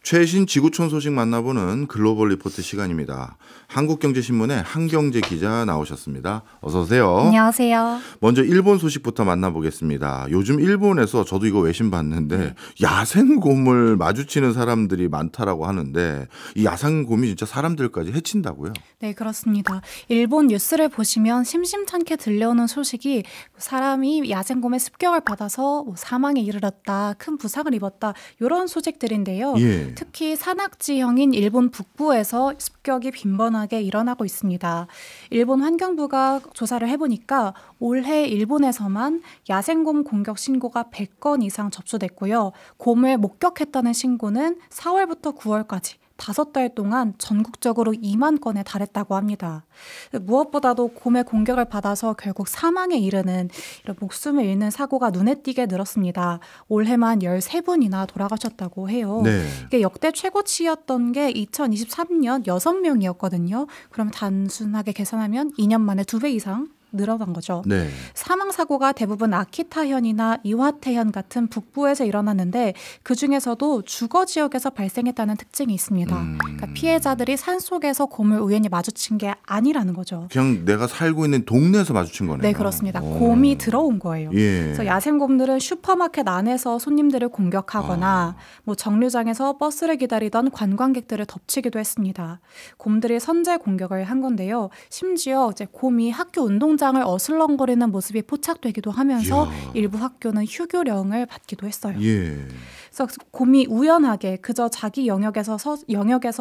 최신 지구촌 소식 만나보는 글로벌 리포트 시간입니다. 한국경제신문의 한경제 기자 나오셨습니다. 어서 오세요. 안녕하세요. 먼저 일본 소식부터 만나보겠습니다. 요즘 일본에서 저도 이거 외신 봤는데 야생곰을 마주치는 사람들이 많다라고 하는데 이 야생곰이 진짜 사람들까지 해친다고요? 네, 그렇습니다. 일본 뉴스를 보시면 심심찮게 들려오는 소식이 사람이 야생곰의 습격을 받아서 사망에 이르렀다, 큰 부상을 입었다 이런 소식들인데요. 예. 특히 산악지형인 일본 북부에서 습격이 빈번하게 일어나고 있습니다. 일본 환경부가 조사를 해보니까 올해 일본에서만 야생곰 공격 신고가 100건 이상 접수됐고요. 곰을 목격했다는 신고는 4월부터 9월까지 5달 동안 전국적으로 2만 건에 달했다고 합니다. 무엇보다도 곰의 공격을 받아서 결국 사망에 이르는 이런 목숨을 잃는 사고가 눈에 띄게 늘었습니다. 올해만 13분이나 돌아가셨다고 해요. 네. 이게 역대 최고치였던 게 2023년 6명이었거든요. 그럼 단순하게 계산하면 2년 만에 2배 이상 늘어난 거죠. 네. 사망 사고가 대부분 아키타현이나 이와테현 같은 북부에서 일어났는데 그중에서도 주거 지역에서 발생했다는 특징이 있습니다. 그러니까 피해자들이 산속에서 곰을 우연히 마주친 게 아니라는 거죠. 그냥 내가 살고 있는 동네에서 마주친 거네요. 네, 그렇습니다. 곰이 들어온 거예요. 예. 그래서 야생곰들은 슈퍼마켓 안에서 손님들을 공격하거나 뭐 정류장에서 버스를 기다리던 관광객들을 덮치기도 했습니다. 곰들이 선제 공격을 한 건데요. 심지어 이제 곰이 학교 운동장을 어슬렁거리는 모습이 포착되기도 하면서 이야. 일부 학교는 휴교령을 받기도 했어요. 예. 그래서 곰이 우연하게 그저 자기 영역에서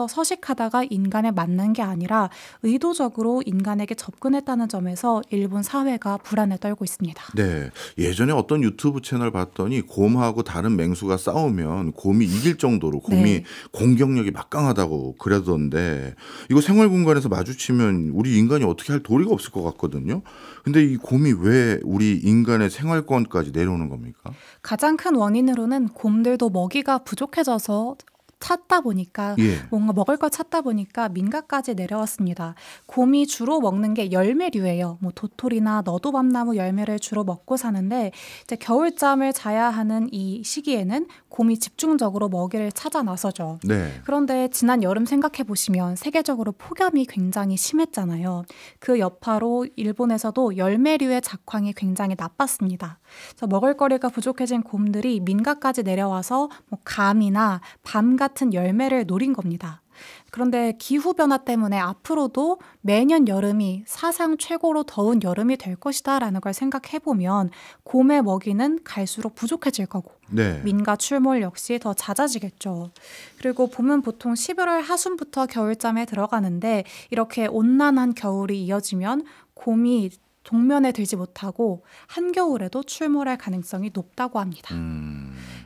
서식하다가 인간에 만난 게 아니라 의도적으로 인간에게 접근했다는 점에서 일본 사회가 불안에 떨고 있습니다. 네. 예전에 어떤 유튜브 채널 봤더니 곰하고 다른 맹수가 싸우면 곰이 이길 정도로 곰이 네. 공격력이 막강하다고 그러던데 이거 생활 공간에서 마주치면 우리 인간이 어떻게 할 도리가 없을 것 같거든요. 근데 이 곰이 왜 우리 인간의 생활권까지 내려오는 겁니까? 가장 큰 원인으로는 곰들도 먹이가 부족해져서 찾다 보니까 예. 뭔가 먹을 걸 찾다 보니까 민가까지 내려왔습니다. 곰이 주로 먹는 게 열매류예요. 뭐 도토리나 너도밤나무 열매를 주로 먹고 사는데 이제 겨울잠을 자야 하는 이 시기에는 곰이 집중적으로 먹이를 찾아 나서죠. 네. 그런데 지난 여름 생각해 보시면 세계적으로 폭염이 굉장히 심했잖아요. 그 여파로 일본에서도 열매류의 작황이 굉장히 나빴습니다. 그래서 먹을거리가 부족해진 곰들이 민가까지 내려와서 뭐 감이나 밤 같은 열매를 노린 겁니다. 그런데 기후변화 때문에 앞으로도 매년 여름이 사상 최고로 더운 여름이 될 것이다라는 걸 생각해보면 곰의 먹이는 갈수록 부족해질 거고 네. 민가 출몰 역시 더 잦아지겠죠. 그리고 봄은 보통 11월 하순부터 겨울잠에 들어가는데 이렇게 온난한 겨울이 이어지면 곰이 동면에 들지 못하고 한겨울에도 출몰할 가능성이 높다고 합니다.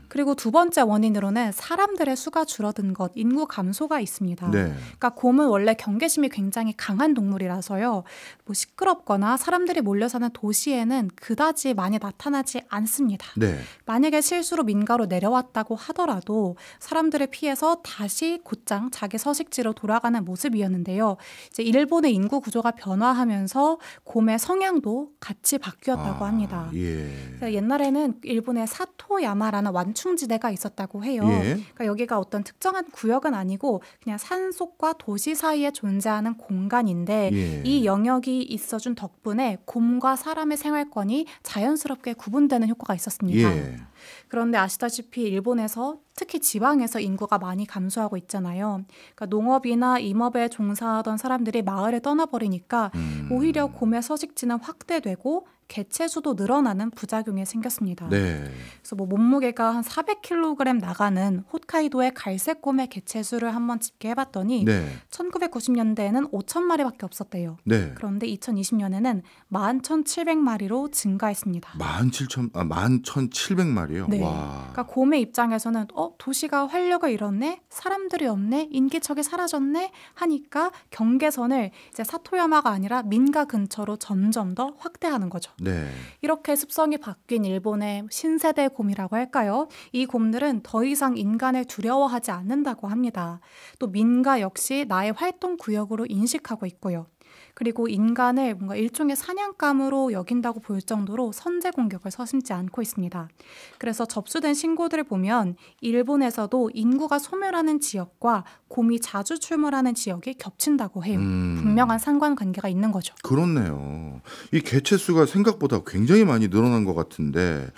그리고 두 번째 원인으로는 사람들의 수가 줄어든 것, 인구 감소가 있습니다. 네. 그러니까 곰은 원래 경계심이 굉장히 강한 동물이라서요. 뭐 시끄럽거나 사람들이 몰려 사는 도시에는 그다지 많이 나타나지 않습니다. 네. 만약에 실수로 민가로 내려왔다고 하더라도 사람들을 피해서 다시 곧장 자기 서식지로 돌아가는 모습이었는데요. 이제 일본의 인구 구조가 변화하면서 곰의 성향도 같이 바뀌었다고 합니다. 예. 옛날에는 일본의 사토야마라는 완충지대가 있었다고 해요. 예. 그러니까 여기가 어떤 특정한 구역은 아니고 그냥 산속과 도시 사이에 존재하는 공간인데 예. 이 영역이 있어준 덕분에 곰과 사람의 생활권이 자연스럽게 구분되는 효과가 있었습니다. 예. 그런데 아시다시피 일본에서 특히 지방에서 인구가 많이 감소하고 있잖아요. 그러니까 농업이나 임업에 종사하던 사람들이 마을을 떠나버리니까 오히려 곰의 서식지는 확대되고 개체수도 늘어나는 부작용이 생겼습니다. 네. 그래서 뭐 몸무게가 한 400kg 나가는 홋카이도의 갈색곰의 개체수를 한번 집계해봤더니 네. 1990년대에는 5,000마리밖에 없었대요. 네. 그런데 2020년에는 11,700마리로 증가했습니다. 11,700마리요? 네. 와. 그러니까 곰의 입장에서는 도시가 활력을 잃었네? 사람들이 없네? 인기척이 사라졌네? 하니까 경계선을 이제 사토야마가 아니라 민가 근처로 점점 더 확대하는 거죠. 네. 이렇게 습성이 바뀐 일본의 신세대 곰이라고 할까요? 이 곰들은 더 이상 인간을 두려워하지 않는다고 합니다. 또 민가 역시 나의 활동 구역으로 인식하고 있고요. 그리고 인간을 뭔가 일종의 사냥감으로 여긴다고 볼 정도로 선제 공격을 서슴지 않고 있습니다. 그래서 접수된 신고들을 보면 일본에서도 인구가 소멸하는 지역과 곰이 자주 출몰하는 지역이 겹친다고 해요. 분명한 상관관계가 있는 거죠. 그렇네요. 이 개체 수가 생각보다 굉장히 많이 늘어난 것 같은데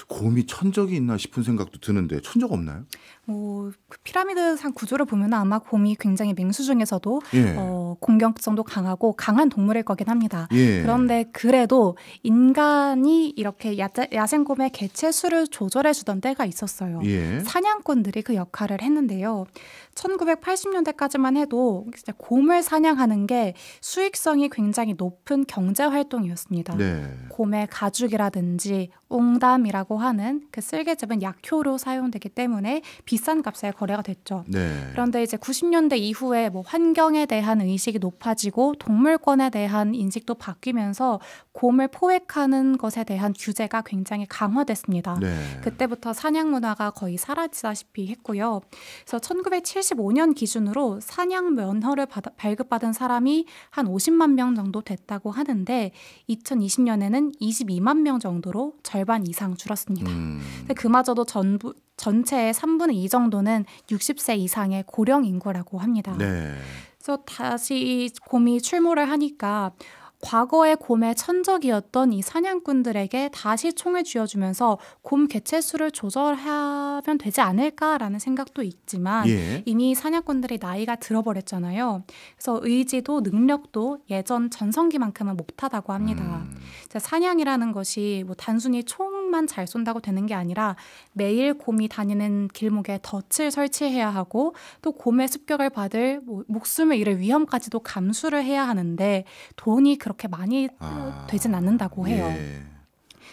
곰이 천적이 있나 싶은 생각도 드는데 천적 없나요? 그 피라미드상 구조를 보면 아마 곰이 굉장히 맹수 중에서도 예. 공격성도 강하고 강한 동물일 거긴 합니다. 예. 그런데 그래도 인간이 이렇게 야생곰의 개체 수를 조절해 주던 때가 있었어요. 예. 사냥꾼들이 그 역할을 했는데요. 1980년대까지만 해도 진짜 곰을 사냥하는 게 수익성이 굉장히 높은 경제 활동이었습니다. 네. 곰의 가죽이라든지 웅담이라고 하는 그 쓸개즙은 약효로 사용되기 때문에 비싼 값에 거래가 됐죠. 네. 그런데 이제 90년대 이후에 뭐 환경에 대한 의식이 높아지고 동물권에 대한 인식도 바뀌면서 곰을 포획하는 것에 대한 규제가 굉장히 강화됐습니다. 네. 그때부터 사냥 문화가 거의 사라지다시피 했고요. 그래서 1975년 기준으로 사냥 면허를 발급받은 사람이 한 50만 명 정도 됐다고 하는데 2020년에는 22만 명 정도로 절반 이상 줄었습니다. 근데 그마저도 전체의 3분의 2 정도는 60세 이상의 고령 인구라고 합니다. 네. 그래서 다시 곰이 출몰을 하니까 과거의 곰의 천적이었던 이 사냥꾼들에게 다시 총을 쥐어주면서 곰 개체 수를 조절하면 되지 않을까라는 생각도 있지만 예. 이미 사냥꾼들이 나이가 들어버렸잖아요. 그래서 의지도 능력도 예전 전성기만큼은 못하다고 합니다. 사냥이라는 것이 뭐 단순히 총만 잘 쏜다고 되는 게 아니라 매일 곰이 다니는 길목에 덫을 설치해야 하고 또 곰의 습격을 받을 목숨을 잃을 위험까지도 감수를 해야 하는데 돈이 그렇게 많이 되진 않는다고 해요. 예.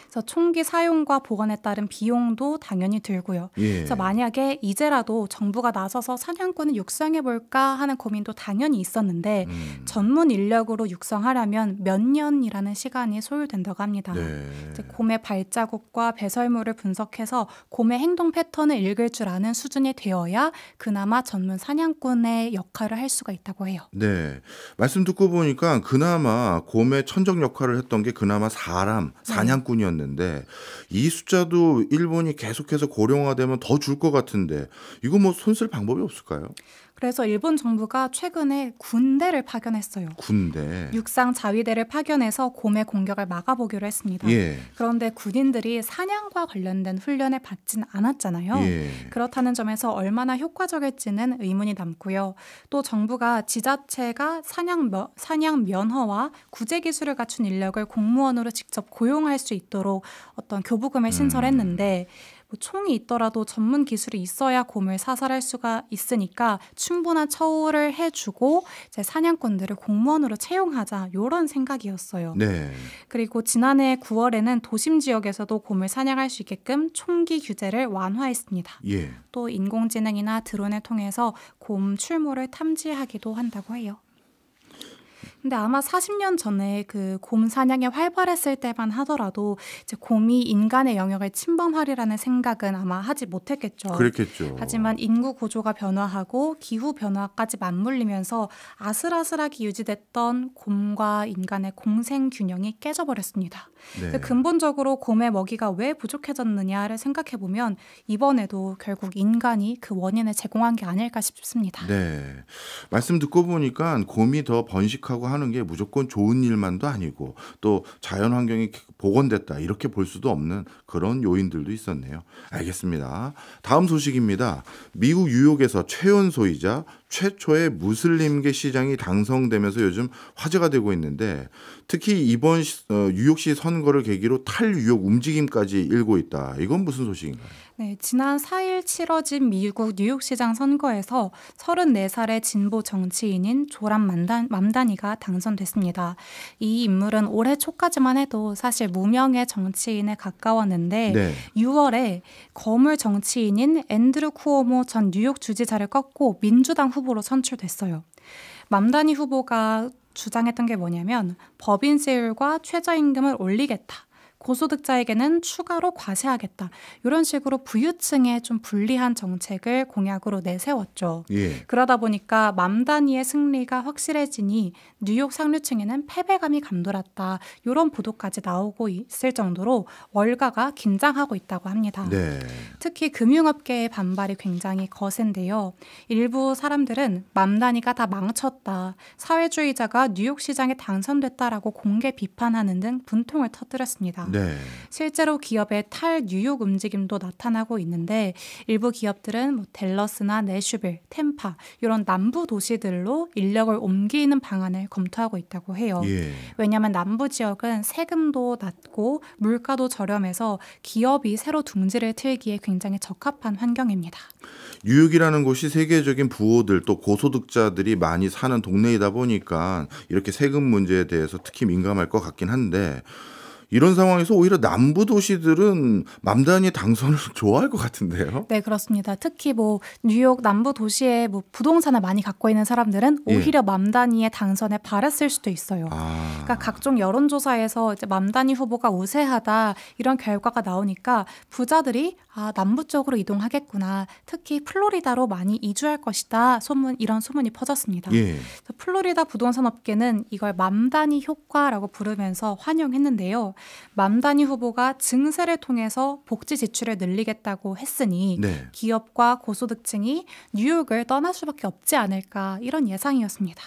그래서 총기 사용과 보관에 따른 비용도 당연히 들고요. 예. 그래서 만약에 이제라도 정부가 나서서 사냥꾼을 육성해볼까 하는 고민도 당연히 있었는데 전문 인력으로 육성하려면 몇 년이라는 시간이 소요된다고 합니다. 네. 이제 곰의 발자국과 배설물을 분석해서 곰의 행동 패턴을 읽을 줄 아는 수준이 되어야 그나마 전문 사냥꾼의 역할을 할 수가 있다고 해요. 네. 말씀 듣고 보니까 그나마 곰의 천적 역할을 했던 게 그나마 사냥꾼이었는데 이 숫자도 일본이 계속해서 고령화되면 더 줄 것 같은데 이거 뭐 손쓸 방법이 없을까요? 그래서 일본 정부가 최근에 군대를 파견했어요. 군대. 육상 자위대를 파견해서 곰의 공격을 막아보기로 했습니다. 예. 그런데 군인들이 사냥과 관련된 훈련을 받진 않았잖아요. 예. 그렇다는 점에서 얼마나 효과적일지는 의문이 남고요. 또 정부가 지자체가 사냥 면허와 구제 기술을 갖춘 인력을 공무원으로 직접 고용할 수 있도록 어떤 교부금을 신설했는데 총이 있더라도 전문 기술이 있어야 곰을 사살할 수가 있으니까 충분한 처우를 해주고 이제 사냥꾼들을 공무원으로 채용하자 이런 생각이었어요. 네. 그리고 지난해 9월에는 도심 지역에서도 곰을 사냥할 수 있게끔 총기 규제를 완화했습니다. 예. 또 인공지능이나 드론을 통해서 곰 출몰을 탐지하기도 한다고 해요. 근데 아마 40년 전에 그 곰 사냥이 활발했을 때만 하더라도 이제 곰이 인간의 영역을 침범하리라는 생각은 아마 하지 못했겠죠. 그랬겠죠. 하지만 인구 구조가 변화하고 기후 변화까지 맞물리면서 아슬아슬하게 유지됐던 곰과 인간의 공생 균형이 깨져버렸습니다. 네. 근본적으로 곰의 먹이가 왜 부족해졌느냐를 생각해보면 이번에도 결국 인간이 그 원인을 제공한 게 아닐까 싶습니다. 네. 말씀 듣고 보니까 곰이 더 번식하고 하는 게 무조건 좋은 일만도 아니고 또 자연 환경이 복원됐다 이렇게 볼 수도 없는 그런 요인들도 있었네요. 알겠습니다. 다음 소식입니다. 미국 뉴욕에서 최연소이자 최초의 무슬림계 시장이 당선되면서 요즘 화제가 되고 있는데 특히 이번 뉴욕시 선거를 계기로 탈유혹 움직임까지 일고 있다. 이건 무슨 소식인가요? 네, 지난 4일 치러진 미국 뉴욕시장 선거에서 34살의 진보 정치인인 조람 맘다니가 당선됐습니다. 이 인물은 올해 초까지만 해도 사실 무명의 정치인에 가까웠는데 네. 6월에 거물 정치인인 앤드루 쿠오모 전 뉴욕 주지사를 꺾고 민주당 후보로 선출됐어요. 맘다니 후보가 주장했던 게 뭐냐면 법인 세율과 최저임금을 올리겠다. 고소득자에게는 추가로 과세하겠다. 이런 식으로 부유층에 좀 불리한 정책을 공약으로 내세웠죠. 예. 그러다 보니까 맘 단위의 승리가 확실해지니 뉴욕 상류층에는 패배감이 감돌았다. 이런 보도까지 나오고 있을 정도로 월가가 긴장하고 있다고 합니다. 네. 특히 금융업계의 반발이 굉장히 거센데요. 일부 사람들은 맘 단위가 다 망쳤다. 사회주의자가 뉴욕 시장에 당선됐다라고 공개 비판하는 등 분통을 터뜨렸습니다. 네. 실제로 기업의 탈뉴욕 움직임도 나타나고 있는데 일부 기업들은 뭐 댈러스나 내슈빌, 템파 이런 남부 도시들로 인력을 옮기는 방안을 검토하고 있다고 해요. 예. 왜냐하면 남부 지역은 세금도 낮고 물가도 저렴해서 기업이 새로 둥지를 틀기에 굉장히 적합한 환경입니다. 뉴욕이라는 곳이 세계적인 부호들 또 고소득자들이 많이 사는 동네이다 보니까 이렇게 세금 문제에 대해서 특히 민감할 것 같긴 한데 이런 상황에서 오히려 남부 도시들은 맘단위 당선을 좋아할 것 같은데요. 네, 그렇습니다. 특히 뭐 뉴욕 남부 도시에 뭐 부동산을 많이 갖고 있는 사람들은 오히려 맘 단위의 당선에 바랐을 수도 있어요. 그러니까 각종 여론조사에서 이제 맘 단위 후보가 우세하다 이런 결과가 나오니까 부자들이 남부 쪽으로 이동하겠구나. 특히 플로리다로 많이 이주할 것이다. 이런 소문이 퍼졌습니다. 예. 그래서 플로리다 부동산 업계는 이걸 맘 단위 효과라고 부르면서 환영했는데요. 맘 단위 후보가 증세를 통해서 복지 지출을 늘리겠다고 했으니 네. 기업과 고소득층이 뉴욕을 떠날 수밖에 없지 않을까 이런 예상이었습니다.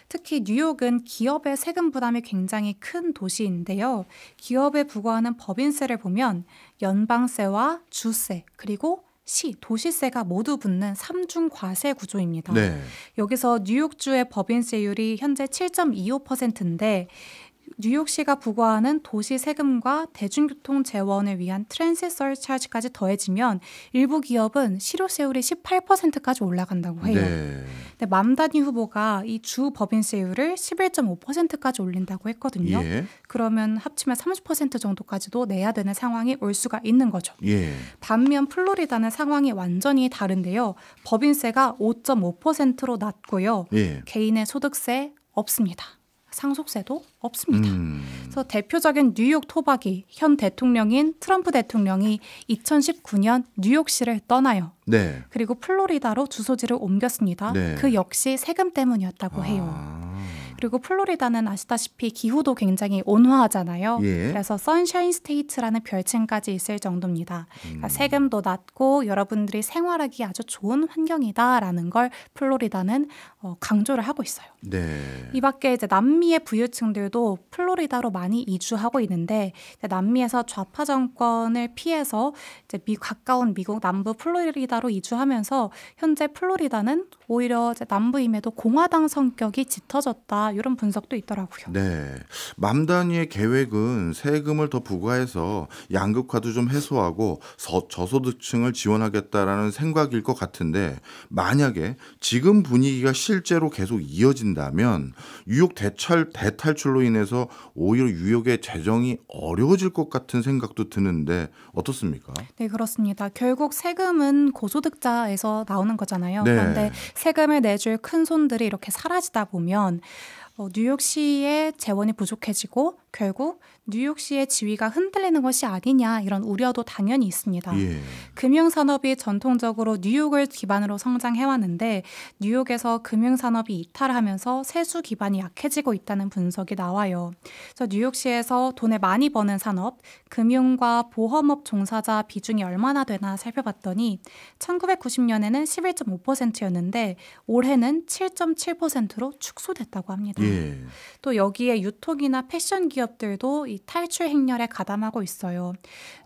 특히 뉴욕은 기업의 세금 부담이 굉장히 큰 도시인데요. 기업에 부과하는 법인세를 보면 연방세와 주세 그리고 도시세가 모두 붙는 3중 과세 구조입니다. 네. 여기서 뉴욕주의 법인세율이 현재 7.25%인데 뉴욕시가 부과하는 도시 세금과 대중교통 재원을 위한 트랜sit 서차지까지 더해지면 일부 기업은 실효세율이 18%까지 올라간다고 해요. 네. 근데 맘 단위 후보가 이 주 법인세율을 11.5%까지 올린다고 했거든요. 예. 그러면 합치면 30% 정도까지도 내야 되는 상황이 올 수가 있는 거죠. 예. 반면 플로리다는 상황이 완전히 다른데요. 법인세가 5.5%로 낮고요. 예. 개인의 소득세 없습니다. 상속세도 없습니다. 그래서 대표적인 뉴욕 토박이 현 대통령인 트럼프 대통령이 2019년 뉴욕시를 떠나요. 네. 그리고 플로리다로 주소지를 옮겼습니다. 네. 그 역시 세금 때문이었다고 해요. 그리고 플로리다는 아시다시피 기후도 굉장히 온화하잖아요. 예. 그래서 선샤인 스테이트라는 별칭까지 있을 정도입니다. 그러니까 세금도 낮고 여러분들이 생활하기 아주 좋은 환경이다라는 걸 플로리다는 강조를 하고 있어요. 네. 이 밖에 이제 남미의 부유층들도 플로리다로 많이 이주하고 있는데 남미에서 좌파 정권을 피해서 이제 가까운 미국 남부 플로리다로 이주하면서 현재 플로리다는 오히려 이제 남부임에도 공화당 성격이 짙어졌다 이런 분석도 있더라고요. 네. 맘 단위의 계획은 세금을 더 부과해서 양극화도 좀 해소하고 저소득층을 지원하겠다라는 생각일 것 같은데 만약에 지금 분위기가 실제로 계속 이어진다면 뉴욕 대탈출로 인해서 오히려 뉴욕의 재정이 어려워질 것 같은 생각도 드는데 어떻습니까? 네, 그렇습니다. 결국 세금은 고소득자에서 나오는 거잖아요. 네. 그런데 세금을 내줄 큰 손들이 이렇게 사라지다 보면 뉴욕시의 재원이 부족해지고 결국 뉴욕시의 지위가 흔들리는 것이 아니냐 이런 우려도 당연히 있습니다. 예. 금융산업이 전통적으로 뉴욕을 기반으로 성장해왔는데 뉴욕에서 금융산업이 이탈하면서 세수 기반이 약해지고 있다는 분석이 나와요. 그래서 뉴욕시에서 돈을 많이 버는 산업, 금융과 보험업 종사자 비중이 얼마나 되나 살펴봤더니 1990년에는 11.5%였는데 올해는 7.7%로 축소됐다고 합니다. 예. 또 여기에 유통이나 패션 기업들도 이 탈출 행렬에 가담하고 있어요.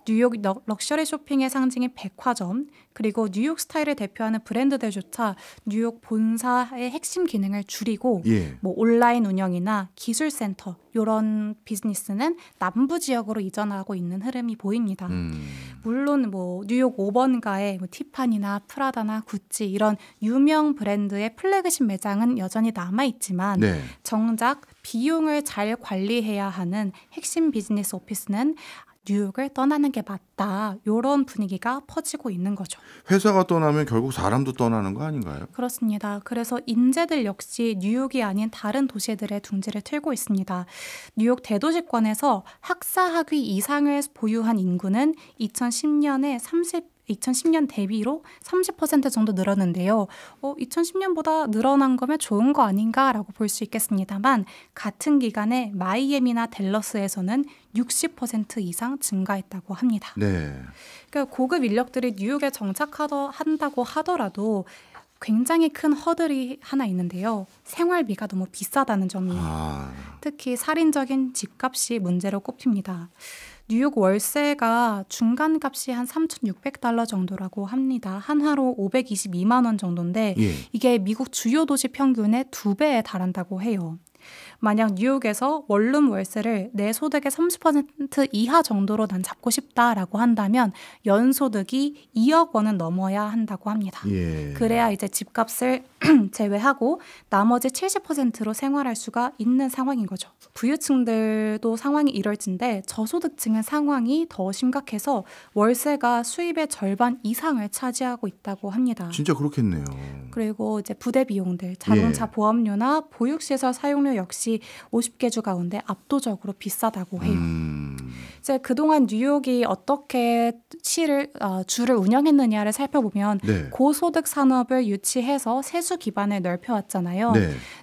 뉴욕 럭셔리 쇼핑의 상징인 백화점 그리고 뉴욕 스타일을 대표하는 브랜드들조차 뉴욕 본사의 핵심 기능을 줄이고 예. 뭐 온라인 운영이나 기술센터 이런 비즈니스는 남부 지역으로 이전하고 있는 흐름이 보입니다. 물론 뭐 뉴욕 5번가에 뭐 티파니나 프라다나 구찌 이런 유명 브랜드의 플래그십 매장은 여전히 남아있지만 네. 정작 비용을 잘 관리해야 하는 핵심 비즈니스 오피스는 뉴욕을 떠나는 게 맞다. 이런 분위기가 퍼지고 있는 거죠. 회사가 떠나면 결국 사람도 떠나는 거 아닌가요? 그렇습니다. 그래서 인재들 역시 뉴욕이 아닌 다른 도시들의 둥지를 틀고 있습니다. 뉴욕 대도시권에서 학사 학위 이상을 보유한 인구는 2010년 대비로 30% 정도 늘었는데요. 2010년보다 늘어난 거면 좋은 거 아닌가라고 볼 수 있겠습니다만 같은 기간에 마이애미나 댈러스에서는 60% 이상 증가했다고 합니다. 네. 그러니까 고급 인력들이 뉴욕에 정착한다고 하더라도 굉장히 큰 허들이 하나 있는데요. 생활비가 너무 비싸다는 점이에요. 특히 살인적인 집값이 문제로 꼽힙니다. 뉴욕 월세가 중간값이 한 3,600달러 정도라고 합니다. 한화로 522만 원 정도인데 이게 미국 주요 도시 평균의 2배에 달한다고 해요. 만약 뉴욕에서 원룸 월세를 내 소득의 30% 이하 정도로 난 잡고 싶다라고 한다면 연소득이 2억 원은 넘어야 한다고 합니다. 그래야 이제 집값을 제외하고 나머지 70%로 생활할 수가 있는 상황인 거죠. 부유층들도 상황이 이럴진데 저소득층의 상황이 더 심각해서 월세가 수입의 절반 이상을 차지하고 있다고 합니다. 진짜 그렇겠네요. 그리고 이제 부대 비용들, 자동차 보험료나 보육시설 사용료 역시 50개 주 가운데 압도적으로 비싸다고 해요. 이제 그동안 뉴욕이 어떻게 주를 운영했느냐를 살펴보면 고소득 산업을 유치해서 세수 기반을 넓혀왔잖아요.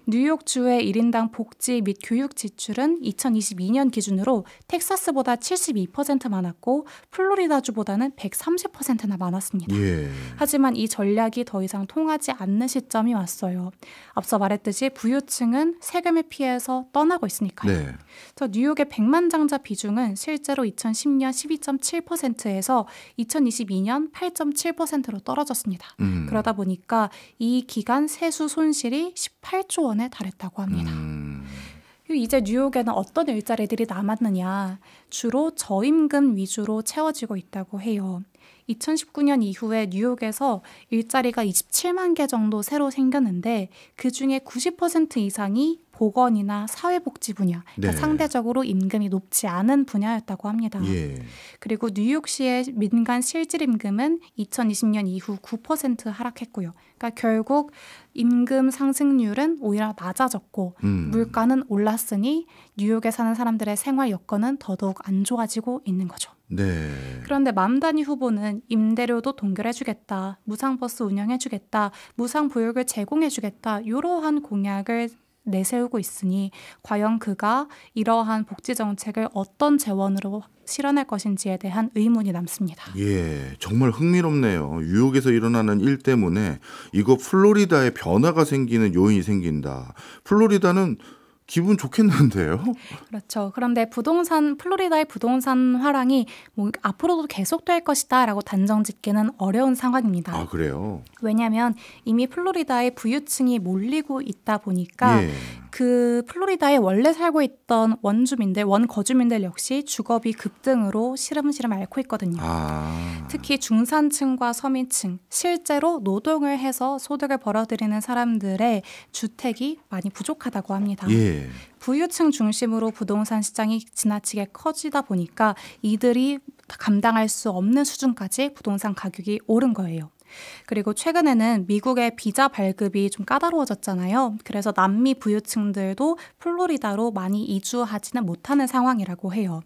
뉴욕주의 1인당 복지 및 교육 지출은 2022년 기준으로 텍사스보다 72% 많았고 플로리다주보다는 130%나 많았습니다. 하지만 이 전략이 더 이상 통하지 않는 시점이 왔어요. 앞서 말했듯이 부유층은 세금을 피해서 떠나고 있으니까요. 뉴욕의 백만장자 비중은 실제로 2010년 12.7%에서 2022년 8.7%로 떨어졌습니다. 그러다 보니까 이 기간 세수 손실이 18조 원에 달했다고 합니다. 이제 뉴욕에는 어떤 일자리들이 남았느냐. 주로 저임금 위주로 채워지고 있다고 해요. 2019년 이후에 뉴욕에서 일자리가 27만 개 정도 새로 생겼는데 그중에 90% 이상이 보건이나 사회복지 분야, 그러니까 상대적으로 임금이 높지 않은 분야였다고 합니다. 그리고 뉴욕시의 민간 실질임금은 2020년 이후 9% 하락했고요. 그러니까 결국 임금 상승률은 오히려 낮아졌고 물가는 올랐으니 뉴욕에 사는 사람들의 생활 여건은 더더욱 안 좋아지고 있는 거죠. 그런데 맘다니 후보는 임대료도 동결해주겠다, 무상버스 운영해주겠다, 무상보육을 제공해주겠다 이러한 공약을 내세우고 있으니 과연 그가 이러한 복지 정책을 어떤 재원으로 실현할 것인지에 대한 의문이 남습니다. 정말 흥미롭네요. 뉴욕에서 일어나는 일 때문에 이거 플로리다에 변화가 생기는 요인이 생긴다. 플로리다는 기분 좋겠는데요? 그렇죠. 그런데 플로리다의 부동산 화랑이 앞으로도 계속될 것이다라고 단정짓기는 어려운 상황입니다. 그래요? 왜냐하면 이미 플로리다에 부유층이 몰리고 있다 보니까 그 플로리다에 원래 살고 있던 원거주민들 역시 주거비 급등으로 시름시름 앓고 있거든요. 특히 중산층과 서민층, 실제로 노동을 해서 소득을 벌어들이는 사람들의 주택이 많이 부족하다고 합니다. 부유층 중심으로 부동산 시장이 지나치게 커지다 보니까 이들이 감당할 수 없는 수준까지 부동산 가격이 오른 거예요. 그리고 최근에는 미국의 비자 발급이 좀 까다로워졌잖아요. 그래서 남미 부유층들도 플로리다로 많이 이주하지는 못하는 상황이라고 해요.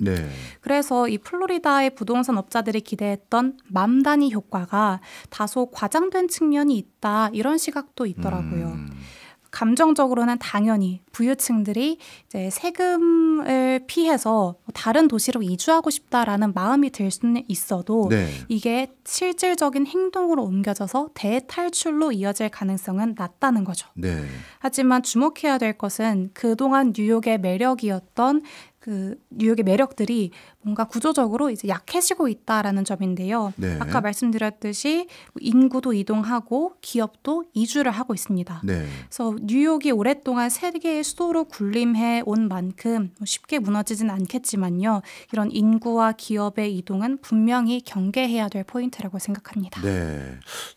그래서 이 플로리다의 부동산 업자들이 기대했던 맘다니 효과가 다소 과장된 측면이 있다, 이런 시각도 있더라고요. 감정적으로는 당연히 부유층들이 이제 세금을 피해서 다른 도시로 이주하고 싶다라는 마음이 들 수는 있어도 이게 실질적인 행동으로 옮겨져서 대탈출로 이어질 가능성은 낮다는 거죠. 하지만 주목해야 될 것은 그동안 뉴욕의 매력이었던 뉴욕의 매력들이 뭔가 구조적으로 이제 약해지고 있다라는 점인데요. 아까 말씀드렸듯이 인구도 이동하고 기업도 이주를 하고 있습니다. 그래서 뉴욕이 오랫동안 세계의 수도로 군림해 온 만큼 쉽게 무너지진 않겠지만요. 이런 인구와 기업의 이동은 분명히 경계해야 될 포인트라고 생각합니다.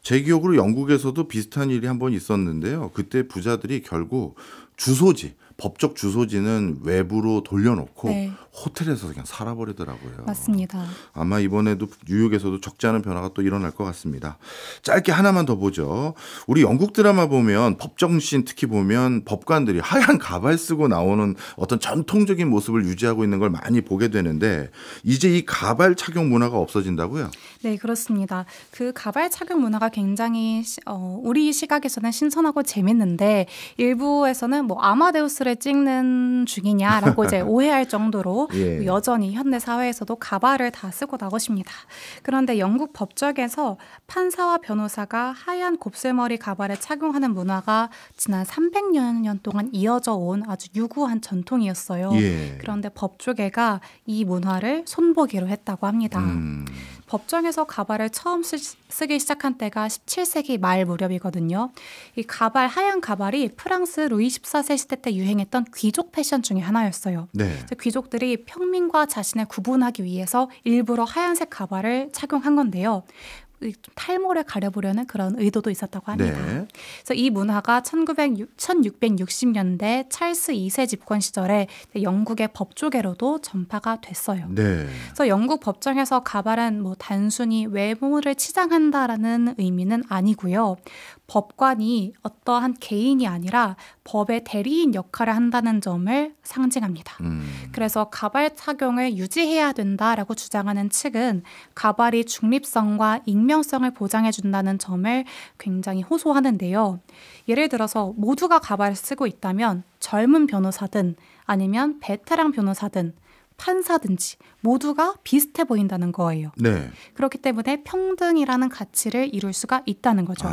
제 기억으로 영국에서도 비슷한 일이 한번 있었는데요. 그때 부자들이 결국 주소지, 법적 주소지는 외부로 돌려놓고 네. 호텔에서 그냥 살아버리더라고요. 맞습니다. 아마 이번에도 뉴욕에서도 적지 않은 변화가 또 일어날 것 같습니다. 짧게 하나만 더 보죠. 우리 영국 드라마 보면 법정씬 특히 보면 법관들이 하얀 가발 쓰고 나오는 어떤 전통적인 모습을 유지하고 있는 걸 많이 보게 되는데 이제 이 가발 착용 문화가 없어진다고요? 네, 그렇습니다. 그 가발 착용 문화가 굉장히 우리 시각에서는 신선하고 재밌는데 일부에서는 뭐 아마데우스를 찍는 중이냐라고 이제 오해할 정도로 예. 여전히 현대 사회에서도 가발을 다 쓰고 나오십니다. 그런데 영국 법정에서 판사와 변호사가 하얀 곱슬머리 가발을 착용하는 문화가 지난 300년 동안 이어져 온 아주 유구한 전통이었어요. 예. 그런데 법조계가 이 문화를 손보기로 했다고 합니다. 법정에서 가발을 처음 쓰기 시작한 때가 17세기 말 무렵이거든요. 이 가발, 하얀 가발이 프랑스 루이 14세 시대 때 유행했던 귀족 패션 중에 하나였어요. 네. 귀족들이 평민과 자신을 구분하기 위해서 일부러 하얀색 가발을 착용한 건데요. 탈모를 가려보려는 그런 의도도 있었다고 합니다. 네. 그래서 이 문화가 1660년대 찰스 2세 집권 시절에 영국의 법조계로도 전파가 됐어요. 네. 그래서 영국 법정에서 가발은 뭐 단순히 외모를 치장한다라는 의미는 아니고요. 법관이 어떠한 개인이 아니라 법의 대리인 역할을 한다는 점을 상징합니다. 그래서 가발 착용을 유지해야 된다라고 주장하는 측은 가발이 중립성과 익명성을 보장해 준다는 점을 굉장히 호소하는데요. 예를 들어서 모두가 가발을 쓰고 있다면 젊은 변호사든 아니면 베테랑 변호사든 판사든지 모두가 비슷해 보인다는 거예요. 네. 그렇기 때문에 평등이라는 가치를 이룰 수가 있다는 거죠.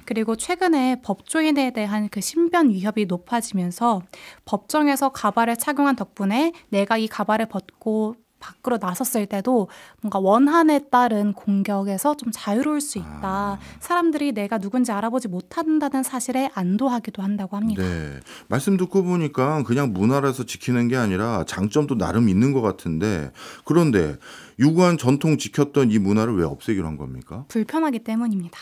그리고 최근에 법조인에 대한 그 신변 위협이 높아지면서 법정에서 가발을 착용한 덕분에 내가 이 가발을 벗고 밖으로 나섰을 때도 뭔가 원한에 따른 공격에서 좀 자유로울 수 있다. 사람들이 내가 누군지 알아보지 못한다는 사실에 안도하기도 한다고 합니다. 네. 말씀 듣고 보니까 그냥 문화라서 지키는 게 아니라 장점도 나름 있는 것 같은데 그런데 유구한 전통 지켰던 이 문화를 왜 없애기로 한 겁니까? 불편하기 때문입니다.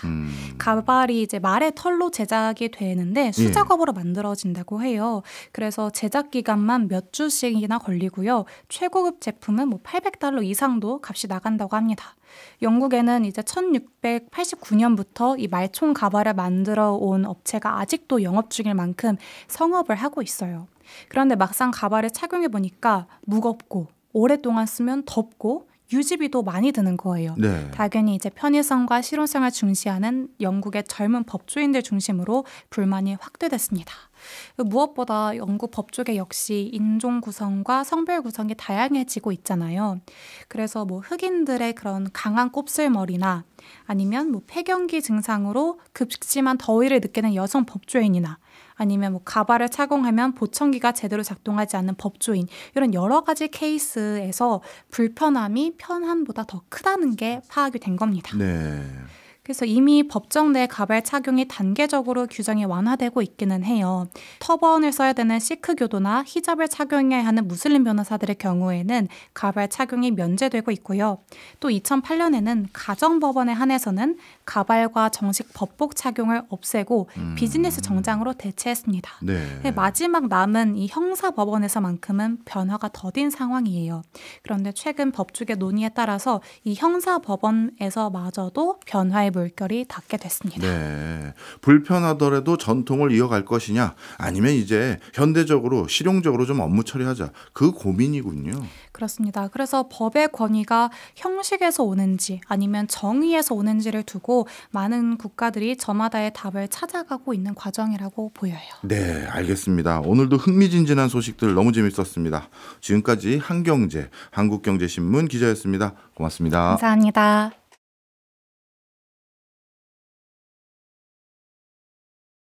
가발이 이제 말의 털로 제작이 되는데 수작업으로 만들어진다고 해요. 그래서 제작 기간만 몇 주씩이나 걸리고요. 최고급 제품은 뭐 $800 이상도 값이 나간다고 합니다. 영국에는 이제 1689년부터 이 말총 가발을 만들어 온 업체가 아직도 영업 중일 만큼 성업을 하고 있어요. 그런데 막상 가발을 착용해 보니까 무겁고 오랫동안 쓰면 덥고 유지비도 많이 드는 거예요. 네. 당연히 이제 편의성과 실용성을 중시하는 영국의 젊은 법조인들 중심으로 불만이 확대됐습니다. 무엇보다 영국 법조계 역시 인종 구성과 성별 구성이 다양해지고 있잖아요. 그래서 뭐 흑인들의 그런 강한 곱슬머리나 아니면 뭐 폐경기 증상으로 급심한 더위를 느끼는 여성 법조인이나 아니면 뭐 가발을 착용하면 보청기가 제대로 작동하지 않는 법조인 이런 여러 가지 케이스에서 불편함이 편함보다 더 크다는 게 파악이 된 겁니다. 네. 그래서 이미 법정 내 가발 착용이 단계적으로 규정이 완화되고 있기는 해요. 터번을 써야 되는 시크교도나 히잡을 착용해야 하는 무슬림 변호사들의 경우에는 가발 착용이 면제되고 있고요. 또 2008년에는 가정법원에 한해서는 가발과 정식 법복 착용을 없애고 비즈니스 정장으로 대체했습니다. 네. 마지막 남은 이 형사법원에서만큼은 변화가 더딘 상황이에요. 그런데 최근 법조계 논의에 따라서 이 형사법원에서마저도 변화의 물결이 닿게 됐습니다. 네. 불편하더라도 전통을 이어갈 것이냐 아니면 이제 현대적으로 실용적으로 좀 업무 처리하자 그 고민이군요. 그렇습니다. 그래서 법의 권위가 형식에서 오는지 아니면 정의에서 오는지를 두고 많은 국가들이 저마다의 답을 찾아가고 있는 과정이라고 보여요. 네, 알겠습니다. 오늘도 흥미진진한 소식들 너무 재밌었습니다. 지금까지 한경제 한국경제신문 기자였습니다. 고맙습니다. 감사합니다.